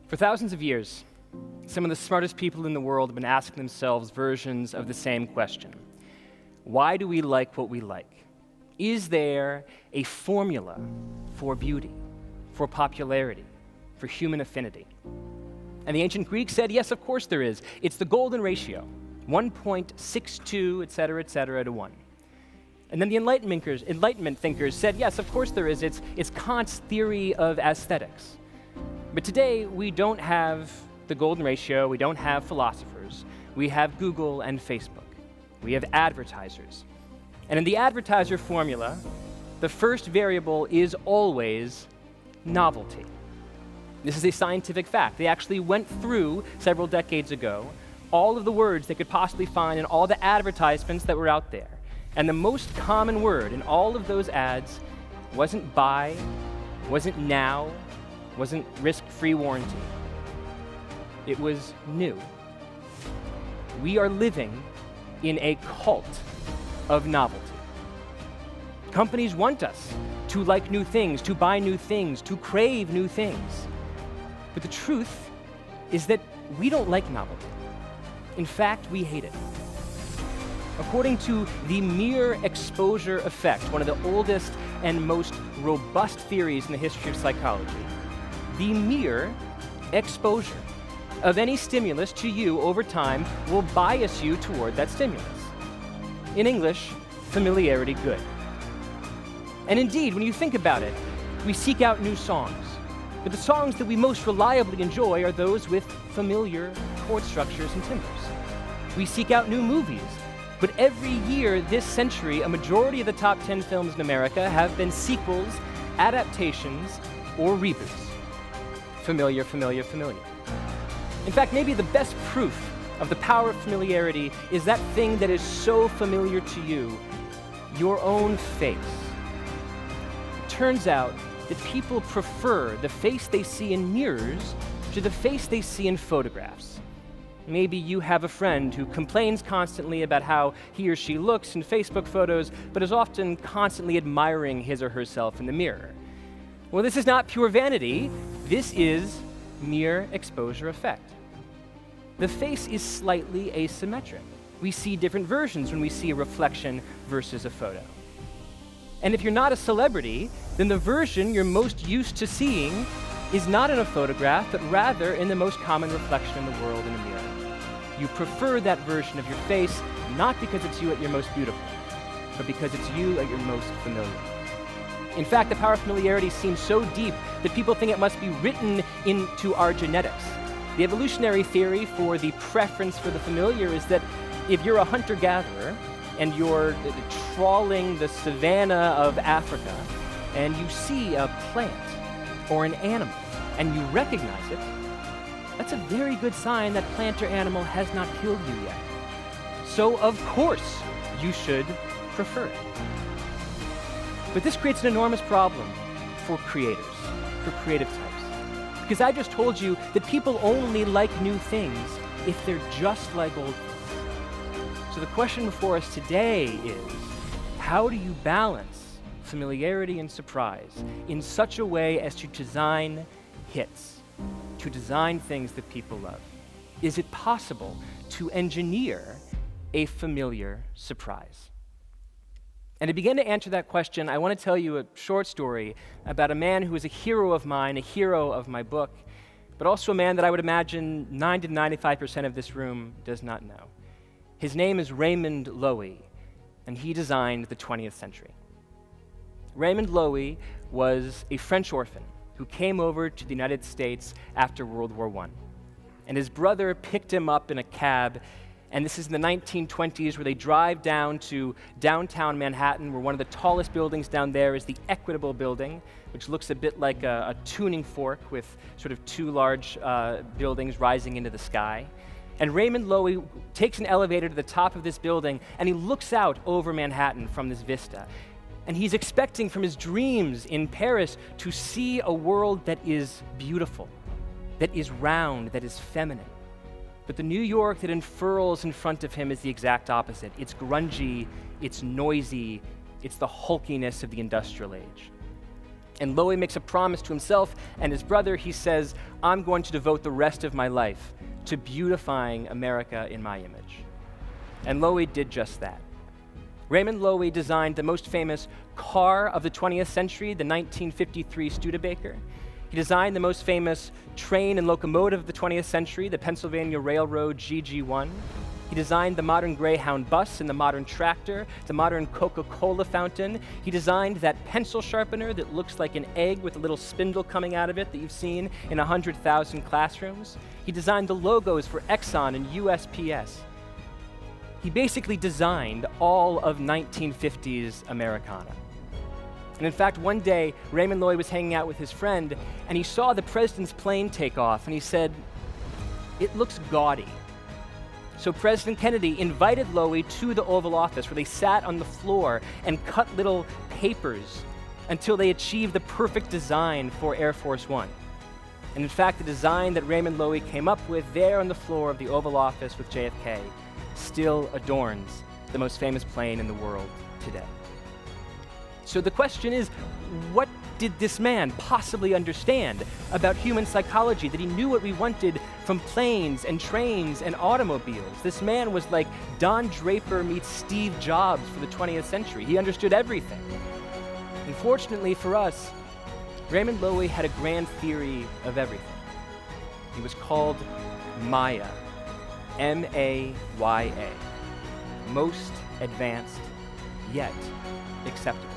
For thousands of years, some of the smartest people in the world have been asking themselves versions of the same question. Why do we like what we like? Is there a formula for beauty, for popularity, for human affinity? And the ancient Greeks said, yes, of course there is. It's the golden ratio, 1.62, et cetera, to 1. And then the Enlightenment thinkers said, yes, of course there is. It's Kant's theory of aesthetics. But today, we don't have the golden ratio, we don't have philosophers. We have Google and Facebook. We have advertisers. And in the advertiser formula, the first variable is always novelty. This is a scientific fact. They actually went through, several decades ago, all of the words they could possibly find in all the advertisements that were out there. And the most common word in all of those ads wasn't buy, wasn't now, wasn't risk-free warranty. It was new. We are living in a cult of novelty. Companies want us to like new things, to buy new things, to crave new things. But the truth is that we don't like novelty. In fact, we hate it. According to the mere exposure effect, one of the oldest and most robust theories in the history of psychology, the mere exposure of any stimulus to you over time will bias you toward that stimulus. In English, familiarity good. And indeed, when you think about it, we seek out new songs. But the songs that we most reliably enjoy are those with familiar chord structures and timbres. We seek out new movies. But every year this century, a majority of the top 10 films in America have been sequels, adaptations, or reboots. Familiar. In fact, maybe the best proof of the power of familiarity is that thing that is so familiar to you, your own face. It turns out that people prefer the face they see in mirrors to the face they see in photographs. Maybe you have a friend who complains constantly about how he or she looks in Facebook photos, but is often constantly admiring his or herself in the mirror. Well, this is not pure vanity. This is mere exposure effect. The face is slightly asymmetric. We see different versions when we see a reflection versus a photo. And if you're not a celebrity, then the version you're most used to seeing is not in a photograph, but rather in the most common reflection in the world, in a mirror. You prefer that version of your face, not because it's you at your most beautiful, but because it's you at your most familiar. In fact, the power of familiarity seems so deep that people think it must be written into our genetics. The evolutionary theory for the preference for the familiar is that if you're a hunter-gatherer and you're trawling the savanna of Africa and you see a plant or an animal and you recognize it, that's a very good sign that plant or animal has not killed you yet. So, of course, you should prefer it. But this creates an enormous problem for creators, for creative types. Because I just told you that people only like new things if they're just like old things. So the question before us today is, how do you balance familiarity and surprise in such a way as to design hits, to design things that people love? Is it possible to engineer a familiar surprise? And to begin to answer that question, I want to tell you a short story about a man who is a hero of mine, a hero of my book, but also a man that I would imagine 90 to 95% of this room does not know. His name is Raymond Loewy, and he designed the 20th century. Raymond Loewy was a French orphan who came over to the United States after World War I. And his brother picked him up in a cab. And this is in the 1920s, where they drive down to downtown Manhattan, where one of the tallest buildings down there is the Equitable Building, which looks a bit like a tuning fork with sort of two large buildings rising into the sky. And Raymond Loewy takes an elevator to the top of this building, and he looks out over Manhattan from this vista. And he's expecting from his dreams in Paris to see a world that is beautiful, that is round, that is feminine. But the New York that unfurls in front of him is the exact opposite. It's grungy, it's noisy, it's the hulkiness of the industrial age. And Lowy makes a promise to himself and his brother. He says, I'm going to devote the rest of my life to beautifying America in my image. And Lowy did just that. Raymond Lowy designed the most famous car of the 20th century, the 1953 Studebaker. He designed the most famous train and locomotive of the 20th century, the Pennsylvania Railroad GG1. He designed the modern Greyhound bus and the modern tractor, the modern Coca-Cola fountain. He designed that pencil sharpener that looks like an egg with a little spindle coming out of it that you've seen in 100,000 classrooms. He designed the logos for Exxon and USPS. He basically designed all of 1950s Americana. And in fact, one day, Raymond Lowy was hanging out with his friend, and he saw the president's plane take off, and he said, "It looks gaudy." So President Kennedy invited Lowy to the Oval Office, where they sat on the floor and cut little papers until they achieved the perfect design for Air Force One. And in fact, the design that Raymond Lowy came up with there on the floor of the Oval Office with JFK still adorns the most famous plane in the world today. So the question is, what did this man possibly understand about human psychology that he knew what we wanted from planes and trains and automobiles? This man was like Don Draper meets Steve Jobs for the 20th century. He understood everything. Unfortunately for us, Raymond Lowy had a grand theory of everything. He was called Maya, M-A-Y-A, most advanced yet acceptable.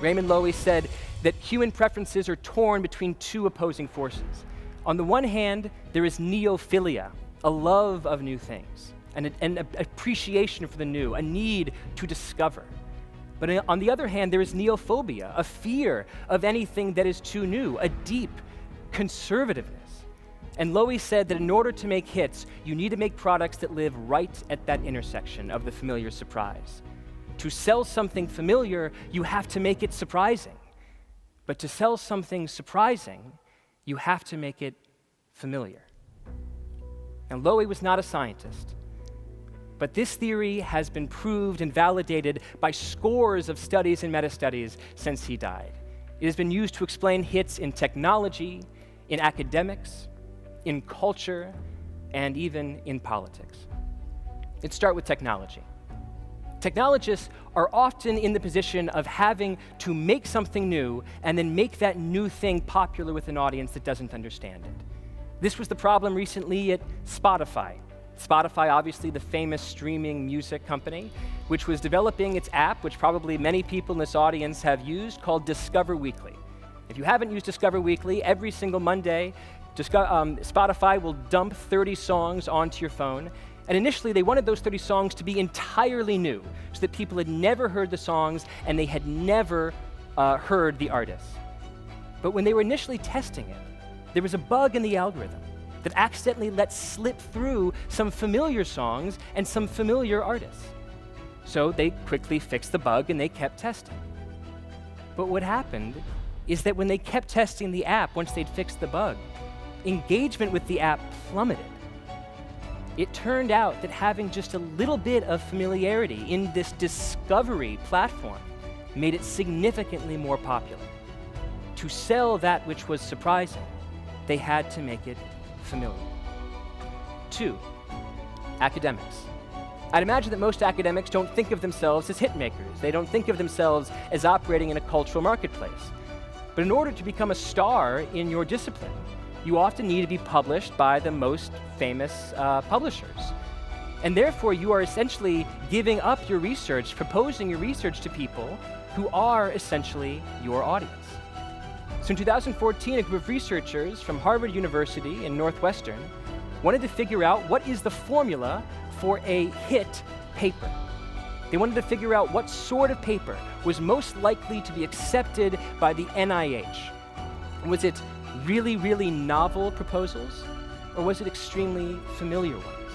Raymond Lowy said that human preferences are torn between two opposing forces. On the one hand, there is neophilia, a love of new things, an appreciation for the new, a need to discover. But on the other hand, there is neophobia, a fear of anything that is too new, a deep conservativeness. And Lowy said that in order to make hits, you need to make products that live right at that intersection of the familiar surprise. To sell something familiar, you have to make it surprising. But to sell something surprising, you have to make it familiar. And Lowy was not a scientist, but this theory has been proved and validated by scores of studies and meta-studies since he died. It has been used to explain hits in technology, in academics, in culture, and even in politics. Let's start with technology. Technologists are often in the position of having to make something new and then make that new thing popular with an audience that doesn't understand it. This was the problem recently at Spotify. Spotify, obviously the famous streaming music company, which was developing its app, which probably many people in this audience have used, called Discover Weekly. If you haven't used Discover Weekly, every single Monday, Spotify will dump 30 songs onto your phone. And initially, they wanted those 30 songs to be entirely new, so that people had never heard the songs and they had never heard the artists. But when they were initially testing it, there was a bug in the algorithm that accidentally let slip through some familiar songs and some familiar artists. So they quickly fixed the bug and they kept testing. But what happened is that when they kept testing the app once they'd fixed the bug, engagement with the app plummeted. It turned out that having just a little bit of familiarity in this discovery platform made it significantly more popular. To sell that which was surprising, they had to make it familiar. 2, academics. I'd imagine that most academics don't think of themselves as hit makers. They don't think of themselves as operating in a cultural marketplace. But in order to become a star in your discipline, you often need to be published by the most famous publishers. And therefore, you are essentially giving up your research, proposing your research to people who are essentially your audience. So in 2014, a group of researchers from Harvard University and Northwestern wanted to figure out what is the formula for a hit paper. They wanted to figure out what sort of paper was most likely to be accepted by the NIH. Was it really, really novel proposals, or was it extremely familiar ones?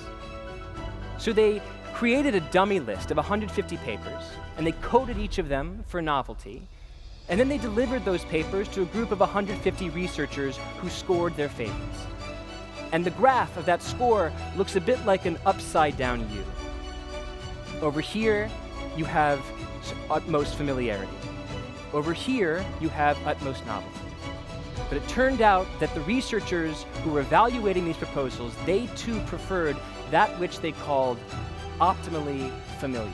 So they created a dummy list of 150 papers, and they coded each of them for novelty, and then they delivered those papers to a group of 150 researchers who scored their favorites. And the graph of that score looks a bit like an upside-down U. Over here, you have utmost familiarity. Over here, you have utmost novelty. But it turned out that the researchers who were evaluating these proposals, they too preferred that which they called optimally familiar,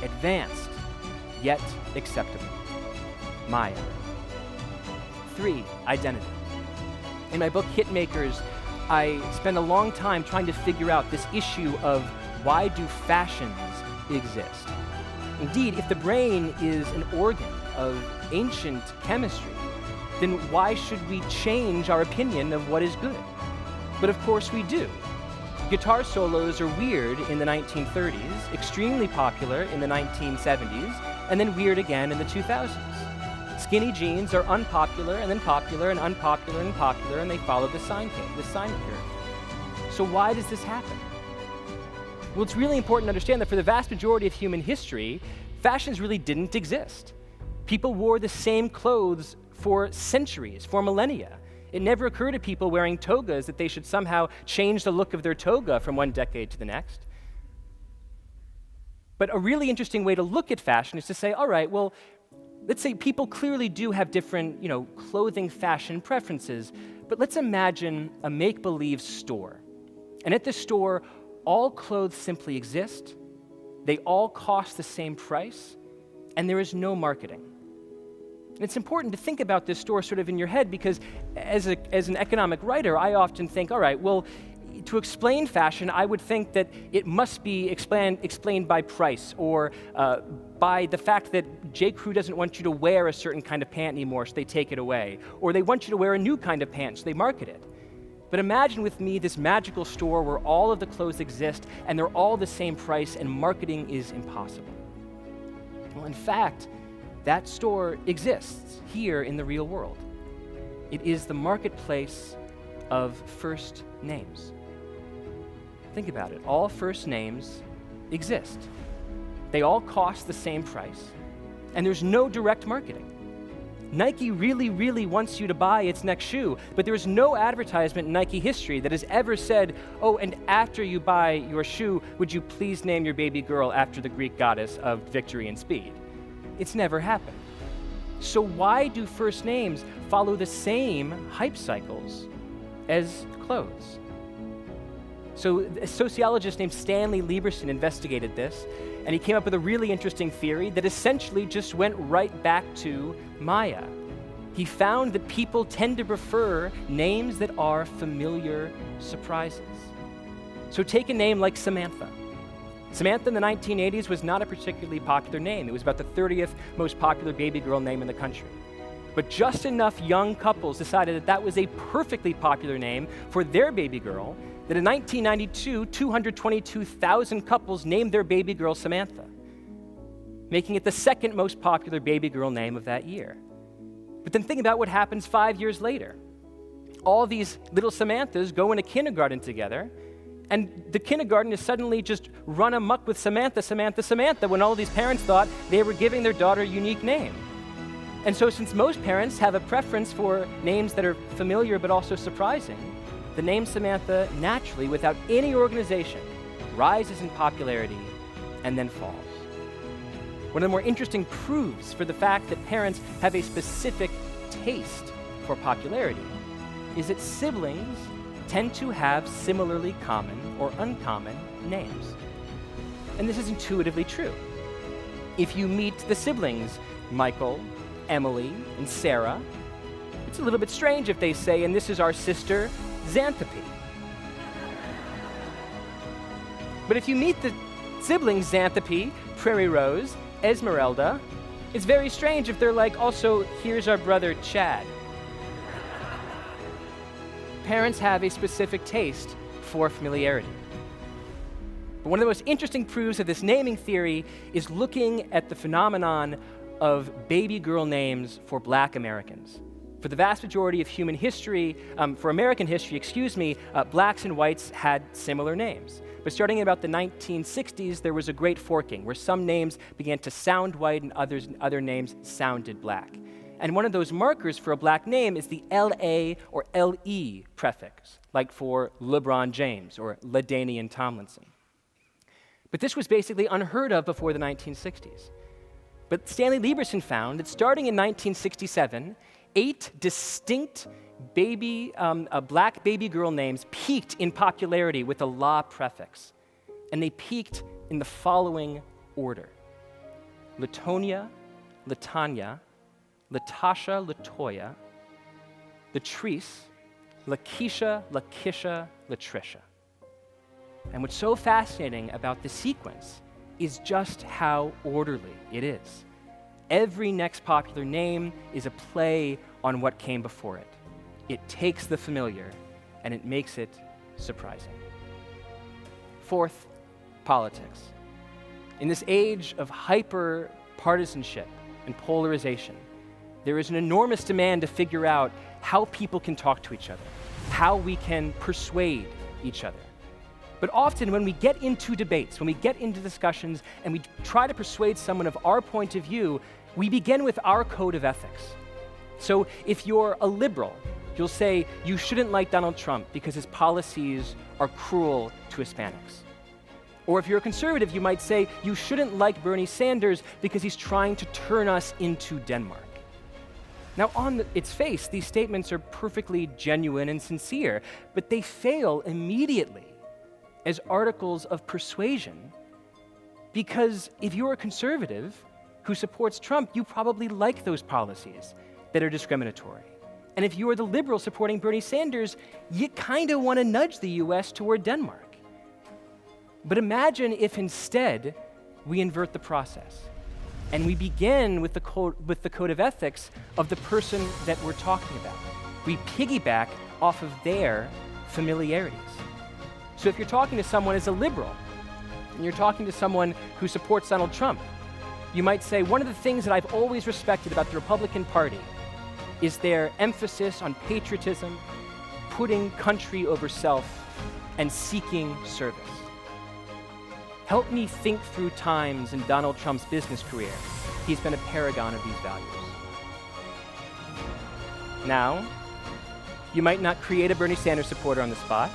advanced, yet acceptable. Maya. 3, identity. In my book, Hitmakers, I spend a long time trying to figure out this issue of why do fashions exist? Indeed, if the brain is an organ of ancient chemistry, then why should we change our opinion of what is good? But of course we do. Guitar solos are weird in the 1930s, extremely popular in the 1970s, and then weird again in the 2000s. Skinny jeans are unpopular, and then popular, and unpopular, and popular, and they follow the sine curve. So why does this happen? Well, it's really important to understand that for the vast majority of human history, fashions really didn't exist. People wore the same clothes for centuries, for millennia. It never occurred to people wearing togas that they should somehow change the look of their toga from one decade to the next. But a really interesting way to look at fashion is to say, all right, well, let's say people clearly do have different, clothing fashion preferences, but let's imagine a make-believe store. And at this store, all clothes simply exist, they all cost the same price, and there is no marketing. And it's important to think about this store sort of in your head because as an economic writer, I often think, all right, well, to explain fashion, I would think that it must be explained by price or by the fact that J. Crew doesn't want you to wear a certain kind of pant anymore, so they take it away. Or they want you to wear a new kind of pant, so they market it. But imagine with me this magical store where all of the clothes exist and they're all the same price and marketing is impossible. Well, in fact, that store exists here in the real world. It is the marketplace of first names. Think about it. All first names exist. They all cost the same price, and there's no direct marketing. Nike really, really wants you to buy its next shoe, but there is no advertisement in Nike history that has ever said, oh, and after you buy your shoe, would you please name your baby girl after the Greek goddess of victory and speed? It's never happened. So why do first names follow the same hype cycles as clothes? So a sociologist named Stanley Lieberson investigated this, and he came up with a really interesting theory that essentially just went right back to Maya. He found that people tend to prefer names that are familiar surprises. So take a name like Samantha. Samantha in the 1980s was not a particularly popular name. It was about the 30th most popular baby girl name in the country. But just enough young couples decided that that was a perfectly popular name for their baby girl that in 1992, 222,000 couples named their baby girl Samantha, making it the second most popular baby girl name of that year. But then think about what happens 5 years later. All these little Samanthas go into kindergarten together, and the kindergarten is suddenly just run amok with Samantha, Samantha, Samantha, when all these parents thought they were giving their daughter a unique name. And so since most parents have a preference for names that are familiar but also surprising, the name Samantha naturally, without any organization, rises in popularity and then falls. One of the more interesting proofs for the fact that parents have a specific taste for popularity is that siblings tend to have similarly common or uncommon names. And this is intuitively true. If you meet the siblings, Michael, Emily, and Sarah, it's a little bit strange if they say, and this is our sister, Xanthopy. But if you meet the siblings Xanthopy, Prairie Rose, Esmeralda, it's very strange if they're like, also, here's our brother Chad. Parents have a specific taste for familiarity. But one of the most interesting proofs of this naming theory is looking at the phenomenon of baby girl names for Black Americans. For the vast majority of human history, for American history, blacks and whites had similar names. But starting in about the 1960s, there was a great forking where some names began to sound white and other names sounded black. And one of those markers for a black name is the LA or LE prefix, like for LeBron James or LaDainian Tomlinson. But this was basically unheard of before the 1960s. But Stanley Lieberson found that starting in 1967, 8 distinct black baby girl names peaked in popularity with a la prefix. And they peaked in the following order: Latonia, Latanya, Latasha, Latoya, Latrice, Lakeisha, Lakeisha, Latricia. And what's so fascinating about the sequence is just how orderly it is. Every next popular name is a play on what came before it. It takes the familiar and it makes it surprising. Fourth, politics. In this age of hyper-partisanship and polarization, there is an enormous demand to figure out how people can talk to each other, how we can persuade each other. But often when we get into debates, when we get into discussions, and we try to persuade someone of our point of view, we begin with our code of ethics. So if you're a liberal, you'll say you shouldn't like Donald Trump because his policies are cruel to Hispanics. Or if you're a conservative, you might say you shouldn't like Bernie Sanders because he's trying to turn us into Denmark. Now, on its face, these statements are perfectly genuine and sincere, but they fail immediately as articles of persuasion, because if you're a conservative who supports Trump, you probably like those policies that are discriminatory. And if you are the liberal supporting Bernie Sanders, you kind of want to nudge the US toward Denmark. But imagine if instead we invert the process and we begin with the code of ethics of the person that we're talking about. We piggyback off of their familiarities. So if you're talking to someone as a liberal, and you're talking to someone who supports Donald Trump, you might say, one of the things that I've always respected about the Republican Party is their emphasis on patriotism, putting country over self, and seeking service. Help me think through times in Donald Trump's business career. He's been a paragon of these values. Now, you might not create a Bernie Sanders supporter on the spot.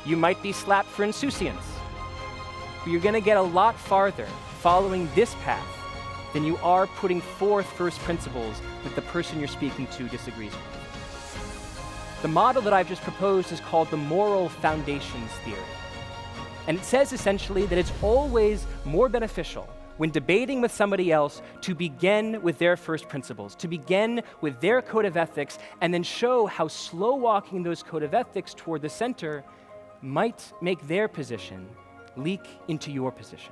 You might be slapped for insouciance. But you're going to get a lot farther following this path than you are putting forth first principles that the person you're speaking to disagrees with. The model that I've just proposed is called the moral foundations theory. And it says essentially that it's always more beneficial when debating with somebody else to begin with their first principles, to begin with their code of ethics, and then show how slow walking those code of ethics toward the center might make their position leak into your position.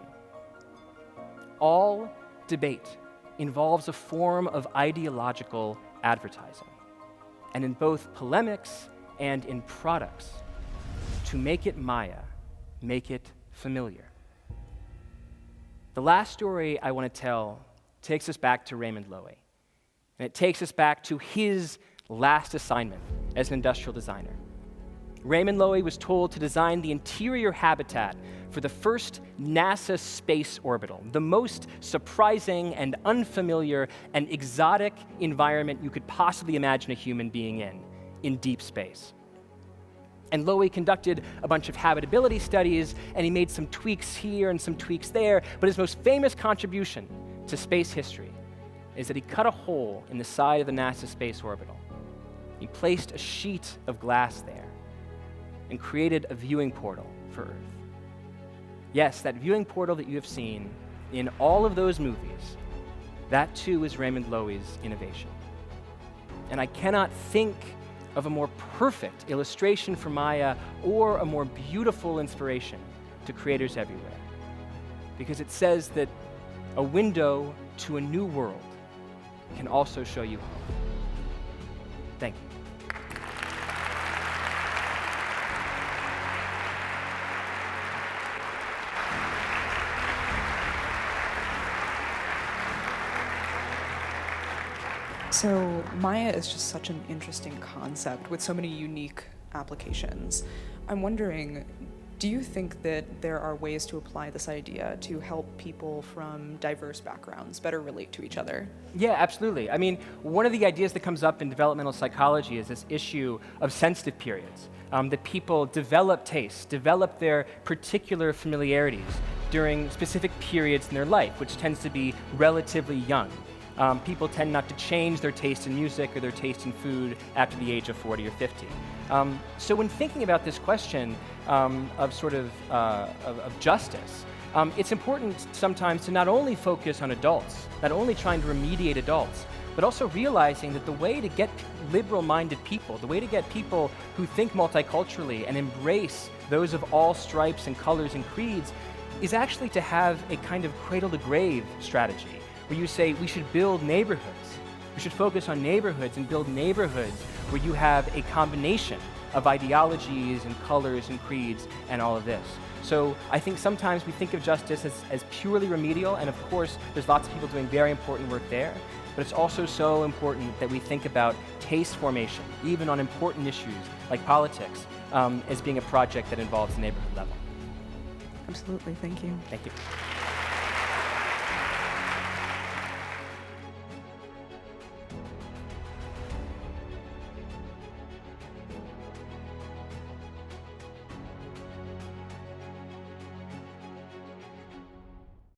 All debate involves a form of ideological advertising, and in both polemics and in products, to make it Maya, make it familiar. The last story I want to tell takes us back to Raymond Loewy, and it takes us back to his last assignment as an industrial designer. Raymond Loewy was told to design the interior habitat for the first NASA space orbital, the most surprising and unfamiliar and exotic environment you could possibly imagine a human being in deep space. And Loewy conducted a bunch of habitability studies, and he made some tweaks here and some tweaks there, but his most famous contribution to space history is that he cut a hole in the side of the NASA space orbital. He placed a sheet of glass there and created a viewing portal for Earth. Yes, that viewing portal that you have seen in all of those movies, that too is Raymond Loewy's innovation. And I cannot think of a more perfect illustration for Maya or a more beautiful inspiration to creators everywhere, because it says that a window to a new world can also show you home. Thank you. So Maya is just such an interesting concept with so many unique applications. I'm wondering, do you think that there are ways to apply this idea to help people from diverse backgrounds better relate to each other? Yeah, absolutely. I mean, one of the ideas that comes up in developmental psychology is this issue of sensitive periods, that people develop tastes, develop their particular familiarities during specific periods in their life, which tends to be relatively young. People tend not to change their taste in music or their taste in food after the age of 40 or 50. So when thinking about this question of justice, it's important sometimes to not only focus on adults, not only trying to remediate adults, but also realizing that the way to get liberal-minded people, the way to get people who think multiculturally and embrace those of all stripes and colors and creeds is actually to have a kind of cradle-to-grave strategy, where you say we should build neighborhoods. We should focus on neighborhoods and build neighborhoods where you have a combination of ideologies and colors and creeds and all of this. So I think sometimes we think of justice as purely remedial, and of course there's lots of people doing very important work there, but it's also so important that we think about taste formation, even on important issues like politics, as being a project that involves the neighborhood level. Absolutely, thank you. Thank you.